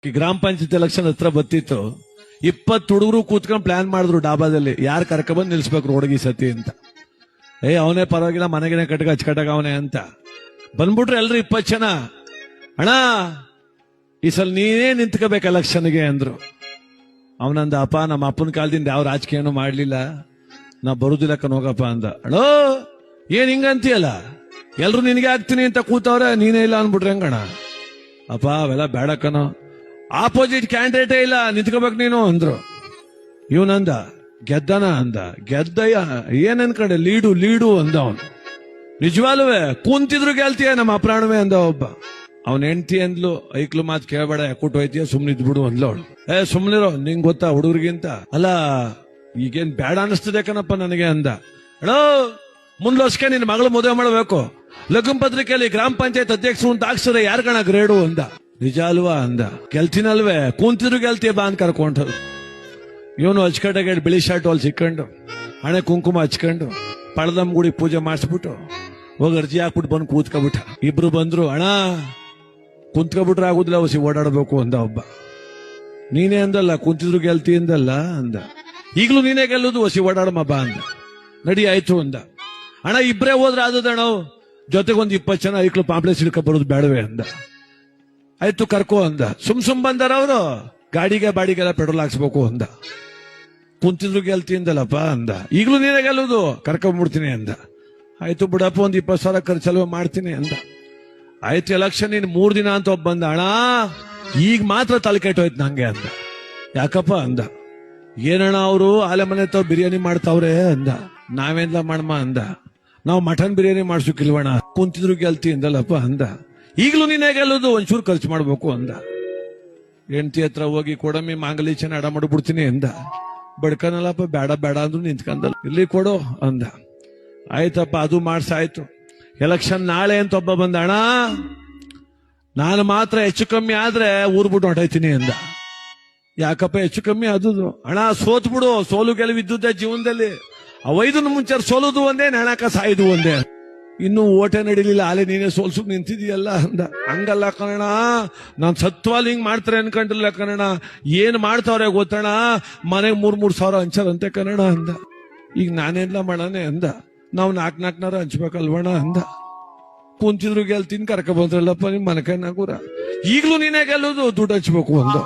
ಈ ಗ್ರಾಮ ಪಂಚಾಯತ್ ಎಲೆಕ್ಷನ್ ಹತ್ರ ಬತ್ತಿತ್ತು. 20 ಹುಡುಗರು ಕೂತ್ಕೊಂಡು ಪ್ಲಾನ್ ಮಾಡಿದ್ರು ಡಾಬಾದಲ್ಲಿ, ಯಾರು ಕರ್ಕೊಂಡ್ಬಂದು ನಿಲ್ಸ್ಬೇಕು ರೋಡ್ಗೆ ಈ ಸತಿ ಅಂತ. ಅವನೇ ಪರವಾಗಿಲ್ಲ, ಮನೆಗಿನ ಕಟ್ಗ ಅಚ್ಚಕಟ್ಟಾಗ ಅವನೇ ಅಂತ ಬಂದ್ಬಿಟ್ರು ಎಲ್ರು 20 ಜನ. ಅಣ್ಣ ಈ ಸಲ ನೀನೇ ನಿಂತ್ಕೋಬೇಕು ಎಲೆಕ್ಷನ್ಗೆ ಅಂದ್ರು. ಅವನಂದ, ಅಪ್ಪ ನಮ್ಮ ಅಪ್ಪನ ಕಾಲದಿಂದ ಯಾವ ರಾಜಕೀಯನೂ ಮಾಡ್ಲಿಲ್ಲ, ನಾ ಬರುದಿಲ್ಲ ಹೋಗಪ್ಪ ಅಂದ. ಅಳೋ ಏನ್ ಹಿಂಗಂತೀಯಲ್ಲ, ಎಲ್ರು ನಿನಗೆ ಆಗ್ತೀನಿ ಅಂತ ಕೂತವ್ರೆ, ನೀನೇ ಇಲ್ಲ ಅನ್ಬಿಟ್ರೆ ಹೆಂಗಣ? ಅಪ್ಪ ಅವೆಲ್ಲ ಬೇಡಕ್ಕನೋ, ಆಪೋಸಿಟ್ ಕ್ಯಾಂಡಿಡೇಟೇ ಇಲ್ಲ, ನಿಂತ್ಕೋಬೇಕು ನೀನು ಅಂದ್ರು. ಇವನಂದ, ಗೆದ್ದನ ಅಂದ. ಗೆದ್ದಯ್ಯ ಏನ್ ಅನ್ಕಂಡೆ, ಲೀಡು ಅಂದ ಅವನು. ನಿಜವಾಲ್ವೇ ಕೂಂತಿದ್ರು ಗೆಲ್ತೀಯ ನಮ್ಮ ಅಪ್ರಾಣವೇ ಅಂದ ಒಬ್ಬ. ಅವನ್ ಹೆಂಡ್ತಿ ಅಂದ್ಲು, ಐಕ್ಲು ಮಾತು ಕೇಳಬೇಡ, ಯಾಕೂಟ್ ಹೋಯ್ತೀಯ, ಸುಮ್ನಿದ್ ಬಿಡು ಅಂದ್ಲು ಅವಳು. ಸುಮ್ನಿರೋ, ನಿಂಗ್ ಗೊತ್ತಾ ಹುಡುಗರಿಗಿಂತ, ಅಲ್ಲ ಈಗೇನ್ ಬೇಡ ಅನಿಸ್ತದೆ ಕಣಪ್ಪ ನನಗೆ ಅಂದ. ಹೇಳೋ ಮುಂದ್ಲೋಸ್ಕೆ ನಿನ್ ಮಗಳು ಮದುವೆ ಮಾಡಬೇಕು, ಲಗ್ನ ಪತ್ರಿಕೆಯಲ್ಲಿ ಗ್ರಾಮ ಪಂಚಾಯತ್ ಅಧ್ಯಕ್ಷರು ಅಂತ ಹಾಕ್ಸರೆ ಯಾರ್ಗಣ ಗ್ರೇಡು ಅಂದ. ನಿಜ ಅಲ್ವಾ ಅಂದ. ಗೆಲ್ತೀನಲ್ವೇ, ಕೂಂತಿದ್ರು ಗೆಲ್ತೀಯ ಬಾ ಅಂತ ಕರ್ಕೊಂಡು. ಇವನು ಅಚ್ಕಟ್ಟಾಗಿ ಬಿಳಿ ಶರ್ಟ್ ಅಲ್ಲಿ ಸಿಕ್ಕೊಂಡು, ಹಣೆ ಕುಂಕುಮ ಹಚ್ಕೊಂಡು, ಪಳದಮ್ ಗುಡಿ ಪೂಜೆ ಮಾಡಿಸ್ಬಿಟ್ಟು ಹೋಗಿ ಅರ್ಜಿ ಹಾಕ್ಬಿಟ್ಟು ಬಂದು ಕೂತ್ಕೊಬಿಟ್ಟ. ಇಬ್ರು ಬಂದ್ರು, ಅಣ್ಣ ಕುಂತ್ಕೊಬಿಟ್ರೆ ಆಗುದಿಲ್ಲ, ಹೊಸಿ ಓಡಾಡಬೇಕು ಅಂದ ಒಬ್ಬ. ನೀನೇ ಅಂದಲ್ಲ ಕುಂತಿದ್ರು ಗೆಲ್ತಿ ಅಂದಲ್ಲ ಅಂದ. ಈಗ್ಲೂ ನೀನೇ ಗೆಲ್ಲುದು, ಹೊಸಿ ಓಡಾಡಮ್ಮ ಬಾ ಅಂದ. ನಡಿ ಆಯ್ತು ಅಂದ. ಅಣ್ಣ ಇಬ್ರೇ ಹೋದ್ರೆ ಆದದಣ್ಣ, ಜೊತೆಗೊಂದು 20 ಜನ ಐಕ್ಳು ಪಾಂಪ್ಲೆಸ್ ಹಿಡ್ಕೊ ಬರೋದು ಬೇಡವೇ ಅಂದ. ಆಯ್ತು ಕರ್ಕೋ ಅಂದ. ಸುಮ್ ಬಂದಾರ ಅವರು, ಗಾಡಿಗೆ ಬಾಡಿಗೆಲ್ಲ ಪೆಟ್ರೋಲ್ ಹಾಕ್ಸ್ಬೇಕು ಅಂದ. ಕುಂತಿದ್ರು ಗೆಲ್ತಿ ಅಂದಲ್ಲಪ್ಪ ಅಂದ. ಈಗ್ಲೂ ನೀನೇ ಗೆಲ್ಲುದು, ಕರ್ಕೊಂಡ್ಬಿಡ್ತೀನಿ ಅಂದ. ಆಯ್ತು ಬಿಡಪ್ಪ, ಒಂದು 20,000 ಖರ್ಚಲ್ವ ಮಾಡ್ತೀನಿ ಅಂದ. ಆಯ್ತು ಎಲೆಕ್ಷನ್ ಇನ್ 3 ದಿನ ಅಂತ ಒಬ್ಬ ಬಂದ. ಅಣ್ಣ ಈಗ ಮಾತ್ರ ತಲೆ ಕೆಟ್ಟೋಯ್ತು ನಂಗೆ ಅಂದ. ಯಾಕಪ್ಪ ಅಂದ. ಏನಣ್ಣ ಅವರು ಆಲೆ ಮನೆ ತಾವ್ ಬಿರಿಯಾನಿ ಮಾಡ್ತಾವ್ರೆ ಅಂದ. ನಾವೇನ್ಲ ಮಾಡಮ್ಮ ಅಂದ. ನಾವು ಮಟನ್ ಬಿರಿಯಾನಿ ಮಾಡ್ಸೋಕಿಲ್ವಣ, ಕುಂತಿದ್ರು ಗೆಲ್ತಿ ಅಂದಲ್ಲಪ್ಪ ಅಂದ. ಈಗ್ಲೂ ನೀನೇ ಗೆಲ್ಲೋದು, ಒಂಚೂರು ಖರ್ಚು ಮಾಡ್ಬೇಕು ಅಂದ. ಹೆಂಡತಿ ಹತ್ರ ಹೋಗಿ ಕೊಡಮ್ಮಿ ಮಾಂಗಲಿ ಚೆನ್ನ ಅಡ ಮಾಡ್ಬಿಡ್ತೀನಿ ಅಂದ. ಬಡ್ಕನಲ್ಲಪ್ಪ, ಬೇಡ ಅಂದ್ರು ನಿಂತ್ಕಂದಲ್ಲ. ಇಲ್ಲಿ ಕೊಡು ಅಂದ. ಆಯ್ತಪ್ಪ ಅದು ಮಾಡ್ಸಾಯ್ತು. ಎಲೆಕ್ಷನ್ ನಾಳೆ ಅಂತ ಒಬ್ಬ ಬಂದ. ಅಣ್ಣ ನಾನು ಮಾತ್ರ ಹೆಚ್ಚು ಕಮ್ಮಿ ಆದ್ರೆ ಊರ್ ಬಿಟ್ಟು ಹೊಂಟೈತೀನಿ ಅಂದ. ಯಾಕಪ್ಪ ಹೆಚ್ಚು ಕಮ್ಮಿ ಆದುದು? ಅಣ್ಣ ಸೋತ್ ಬಿಡು, ಸೋಲು ಗೆಲುವಿದ್ದುದೇ ಜೀವನದಲ್ಲಿ. ಅವೈದನ್ನು ಮುಂಚೆ ಸೋಲುದು ಒಂದೇ, ನೆಣಕ ಸಾಯುದು ಒಂದೇ. ಇನ್ನು ಓಟೆ ನಡೀಲಿಲ್ಲ, ಆಲೆ ನೀನೇ ಸೋಲ್ಸಕ್ ನಿಂತಿದೀಯಲ್ಲ ಅಂದ. ಹಂಗಲ್ಲ ಕಣಣ, ನಾನ್ ಸತ್ವಾಲ್ ಹಿಂಗ್ ಮಾಡ್ತಾರೆ ಅನ್ಕೊಂಡಿಲ್ಲ ಕಣಣ. ಏನ್ ಮಾಡ್ತಾವ್ರೆ ಗೊತ್ತಣ, ಮನೆಗ್ 3 ಸಾವಿರ ಹಂಚಾರಂತೆ ಕಣಣ ಅಂದ. ಈಗ ನಾನೆಲ್ಲ ಮಾಡನೆ ಅಂದ. ನಾವು 4 ಹಂಚ್ಬೇಕಲ್ವಣ ಅಂದ. ಕುಂತಿದ್ರು ಗೆಲ್ತೀನಿ, ಕರ್ಕ ಬಂದ್ರಲ್ಲಪ್ಪ ನಿಮ್ ಮನೆ ಕೈ ನಾಗೂರ. ಈಗ್ಲೂ ನೀನೇ ಗೆಲ್ಲೋದು, ದುಡ್ಡು ಹಂಚ್ಬೇಕು ಅಂದ.